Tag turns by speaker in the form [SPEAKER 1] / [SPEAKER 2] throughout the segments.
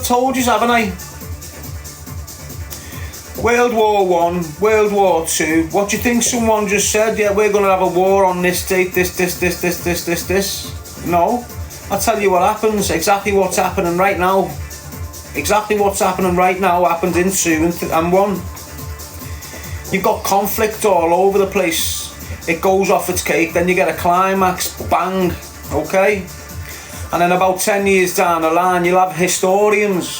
[SPEAKER 1] I've told you, haven't I? World War One, World War Two. What do you think someone just said? Yeah, we're going to have a war on this date, this. No. I'll tell you what happens. Exactly what's happening right now. Exactly what's happening right now happened in 2 and 1. You've got conflict all over the place. It goes off its cake, then you get a climax, bang, okay? And then about 10 years down the line, you'll have historians,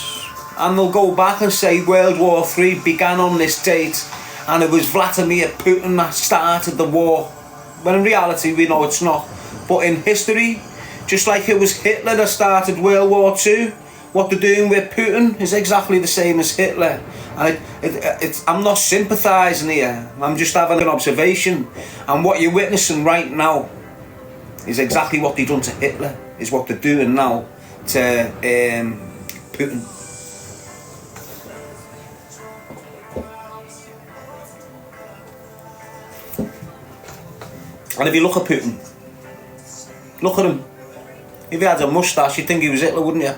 [SPEAKER 1] and they'll go back and say World War III began on this date, and it was Vladimir Putin that started the war. When in reality, we know it's not. But in history, just like it was Hitler that started World War II, what they're doing with Putin is exactly the same as Hitler. And I'm not sympathising here, I'm just having an observation. And what you're witnessing right now is exactly what they done to Hitler, is what they're doing now to Putin. And if you look at Putin, look at him. If he had a moustache, you'd think he was Hitler, wouldn't you?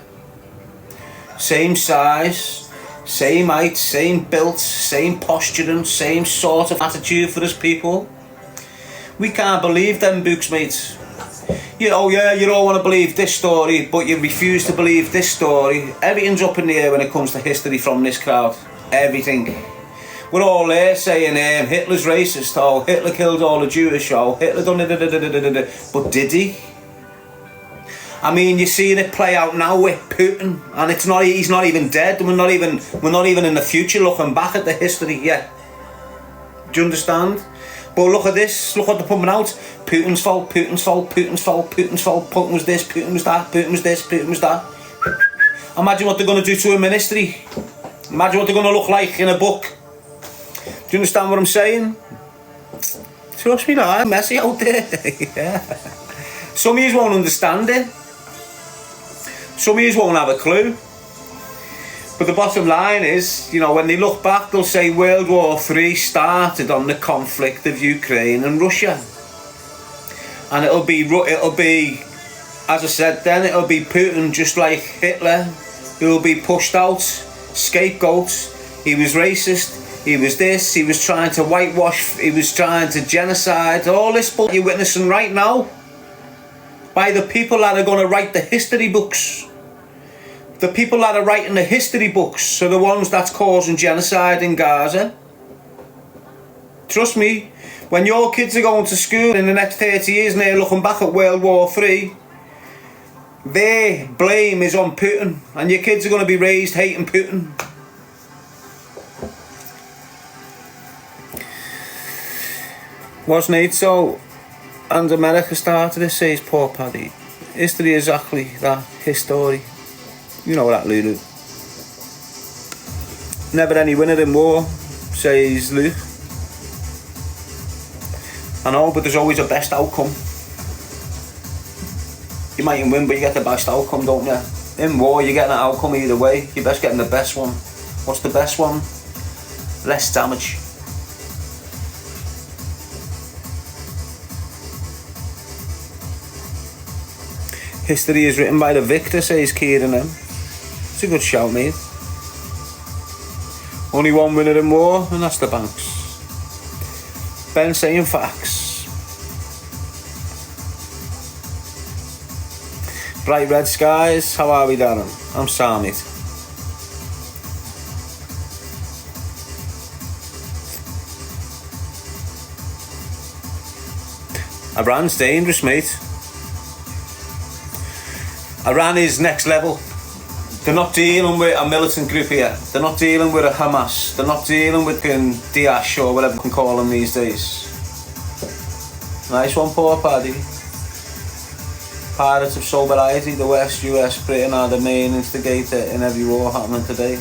[SPEAKER 1] Same size, same height, same build, same posturing, same sort of attitude for his people. We can't believe them books, mate. You all want to believe this story, but you refuse to believe this story. Everything's up in the air when it comes to history from this crowd. Everything. We're all there saying Hitler's racist, oh, Hitler killed all the Jewish, oh, Hitler done it, but did he? I mean, you're seeing it play out now with Putin, and it's not. He's not even dead. We're not even in the future looking back at the history yet. Do you understand? But look at this. Look what they're pumping out. Putin's fault. Putin's fault. Putin's fault. Putin's fault. Putin was this. Putin was that. Putin was this. Putin was that. Imagine what they're going to do to him in history. Imagine what they're going to look like in a book. Do you understand what I'm saying? Trust me, now, I'm messy out there. Yeah. Some of you won't understand it. Some of you won't have a clue. But the bottom line is, you know, when they look back, they'll say World War III started on the conflict of Ukraine and Russia. And it'll be, as I said then, it'll be Putin just like Hitler, who will be pushed out, scapegoat. He was racist, he was this, he was trying to whitewash, he was trying to genocide, all this bull you're witnessing right now. By the people that are going to write the history books. The people that are writing the history books are the ones that's causing genocide in Gaza. Trust me, when your kids are going to school in the next 30 years and they're looking back at World War III, their blame is on Putin, and your kids are going to be raised hating Putin. Wasn't it so? And America started it, says poor Paddy. History is exactly that, history. You know that, Lulu. Never any winner in war, says Luke. I know, but there's always a best outcome. You mightn't win, but you get the best outcome, don't you? In war, you get an outcome either way. You're best getting the best one. What's the best one? Less damage. History is written by the victor, says Kieran. It's a good shout, mate. Only one winner in war, and that's the Banks. Ben saying facts. Bright red skies, how are we, Darren? I'm Sam, mate. Iran's dangerous, mate. Iran is next level. They're not dealing with a militant group here. They're not dealing with a Hamas. They're not dealing with Daesh or whatever you can call them these days. Nice one, poor Paddy. Pirates of sobriety, the West, US, Britain are the main instigator in every war happening today.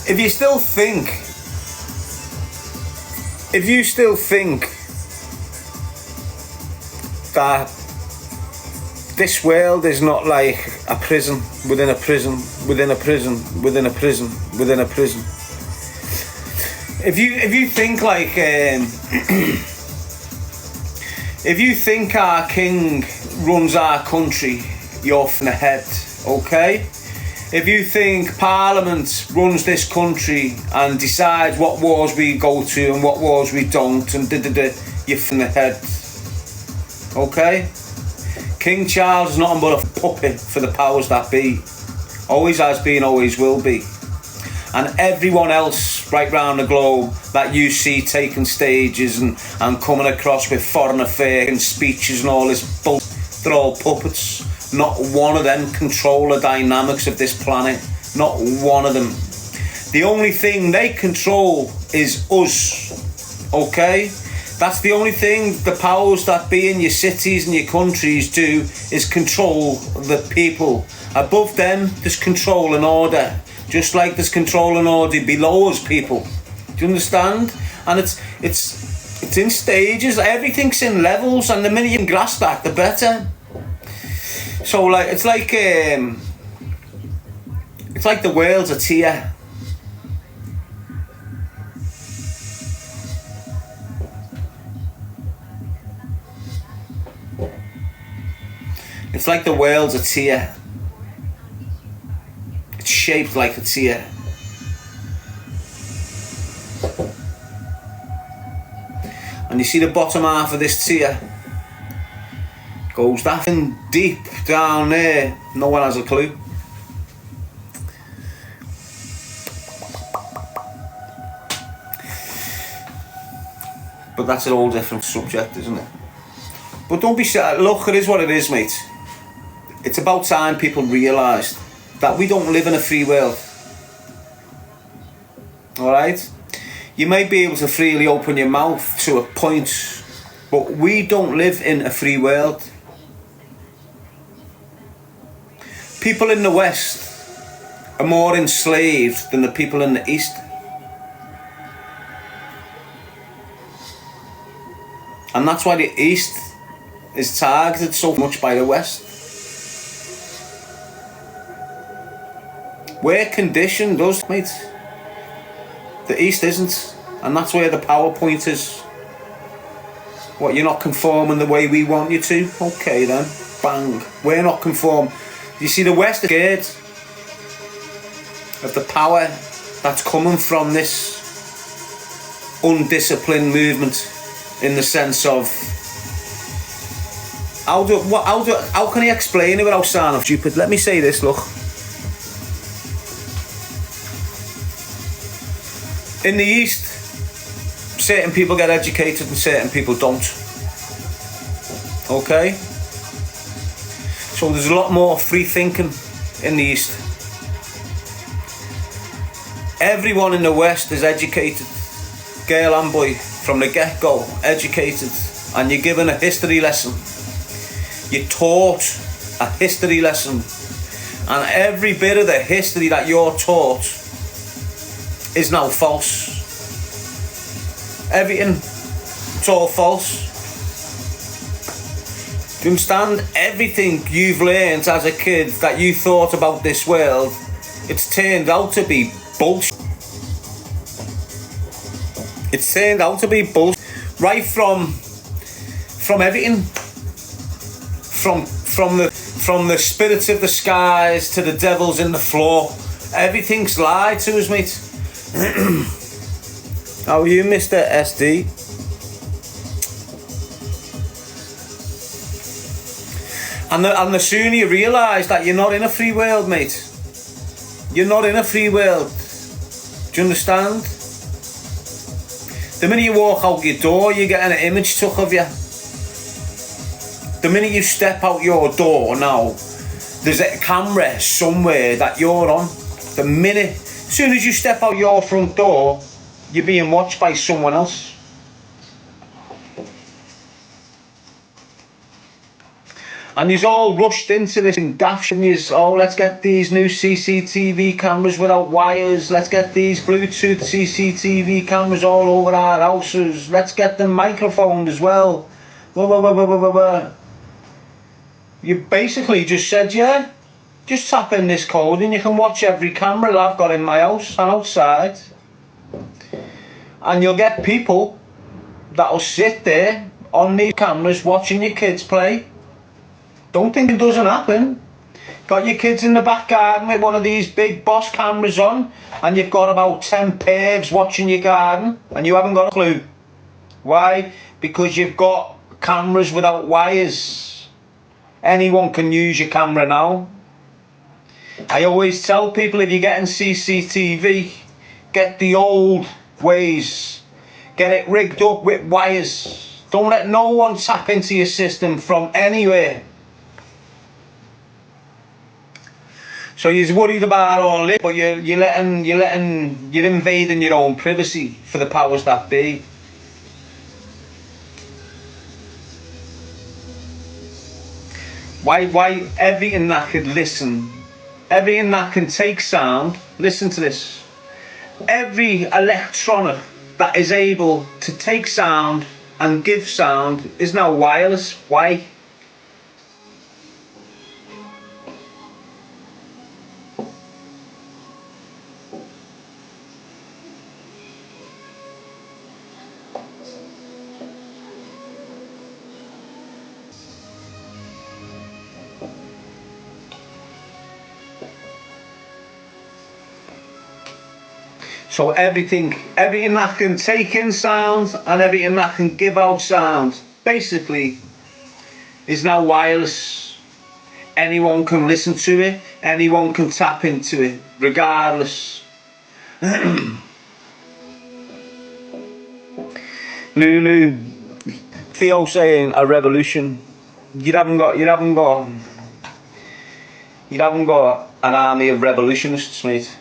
[SPEAKER 1] If you still think that this world is not like a prison within a prison within a prison within a prison within a prison, if you think like If you think our king runs our country, you're in the head, okay? If you think Parliament runs this country and decides what wars we go to and what wars we don't, and you're in the head, okay? King Charles is nothing but a puppet for the powers that be. Always has been, always will be. And everyone else right round the globe that you see taking stages and coming across with foreign affairs and speeches and all this bull, they're all puppets. Not one of them control the dynamics of this planet. Not one of them. The only thing they control is us. Okay? That's the only thing the powers that be in your cities and your countries do, is control the people. Above them, there's control and order. Just like there's control and order below us, people. Do you understand? And it's in stages. Everything's in levels, and the minute you can grasp that, the better. So like it's like the world's a tier. It's like the world's a tier. It's shaped like a tier. And you see the bottom half of this tier goes that deep down there. No one has a clue. But that's a whole different subject, isn't it? But don't be sad. Look, it is what it is, mate. It's about time people realised that we don't live in a free world. Alright? You may be able to freely open your mouth to a point, but we don't live in a free world. People in the West are more enslaved than the people in the East. And that's why the East is targeted so much by the West. We're conditioned, us, mate. The East isn't. And that's where the power point is. What, you're not conforming the way we want you to? Okay then, bang. We're not conform. You see, the West is scared of the power that's coming from this undisciplined movement, in the sense of, how can I explain it without sounding stupid? Let me say this, look. In the East, certain people get educated and certain people don't. Okay? So there's a lot more free thinking in the East. Everyone in the West is educated, girl and boy, from the get-go, educated, and you're given a history lesson. You're taught a history lesson, and every bit of the history that you're taught is now false. Everything, it's all false. Do you understand? Everything you've learned as a kid that you thought about this world, it's turned out to be bullshit. It's turned out to be bullshit. Right from everything. From the spirits of the skies to the devils in the floor. Everything's lied to us, mate. How are you, Mr. SD? And the sooner you realise that you're not in a free world, mate. You're not in a free world. Do you understand? The minute you walk out your door, you're getting an image took of you. The minute you step out your door now, there's a camera somewhere that you're on. The minute, as soon as you step out your front door, you're being watched by someone else. And he's all rushed into this and daft, and he's, oh, let's get these new CCTV cameras without wires, let's get these Bluetooth CCTV cameras all over our houses, let's get them microphones as well. Blah, blah, blah, blah, blah, blah. You basically just said, yeah, just tap in this code and you can watch every camera that I've got in my house and outside. And you'll get people that'll sit there on these cameras watching your kids play. Don't think it doesn't happen. Got your kids in the back garden with one of these big Boss cameras on, and you've got about 10 pervs watching your garden, and you haven't got a clue. Why? Because you've got cameras without wires. Anyone can use your camera now. I always tell people, if you're getting CCTV, get the old ways. Get it rigged up with wires. Don't let no one tap into your system from anywhere. So you're worried about all this, but you're invading your own privacy for the powers that be. Why everything that can listen, everything that can take sound, listen to this. Every electronic that is able to take sound and give sound is now wireless. Why? So everything that can take in sound and everything that can give out sound, basically, is now wireless. Anyone can listen to it, anyone can tap into it, regardless. Lulu, Theo saying a revolution. You haven't got an army of revolutionists, mate.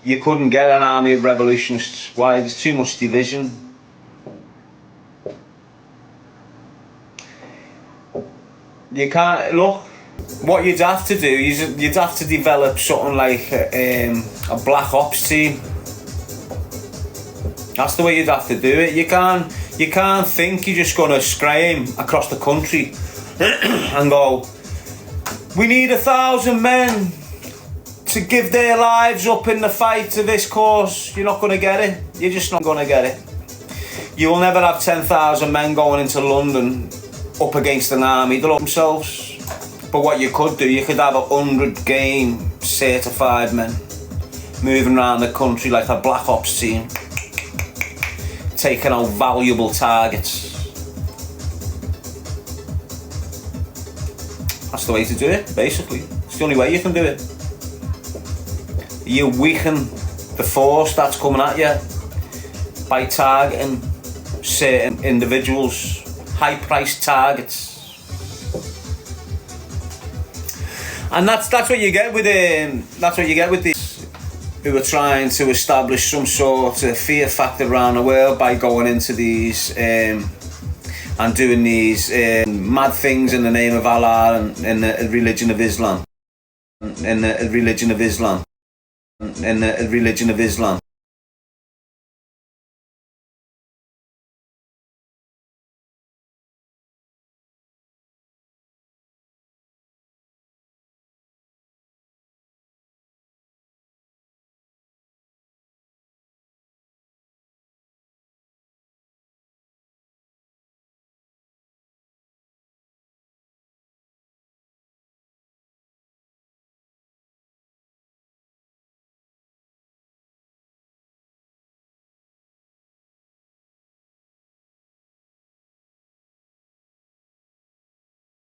[SPEAKER 1] You couldn't get an army of revolutionists. Why? There's too much division. You can't, look, what you'd have to do is you'd have to develop something like a black ops team. That's the way you'd have to do it. You can't think you're just going to scream across the country and go, we need 1,000 men to give their lives up in the fight to this cause. You're not going to get it. You're just not going to get it. You will never have 10,000 men going into London up against an army. They'll up themselves. But what you could do, you could have 100 game certified men moving around the country like a black ops team, taking out valuable targets. That's the way to do it, basically. It's the only way you can do it. You weaken the force that's coming at you by targeting certain individuals, high-priced targets, and that's what you get with these who are trying to establish some sort of fear factor around the world by going into these and doing these mad things in the name of Allah and in the religion of Islam. In the religion of Islam.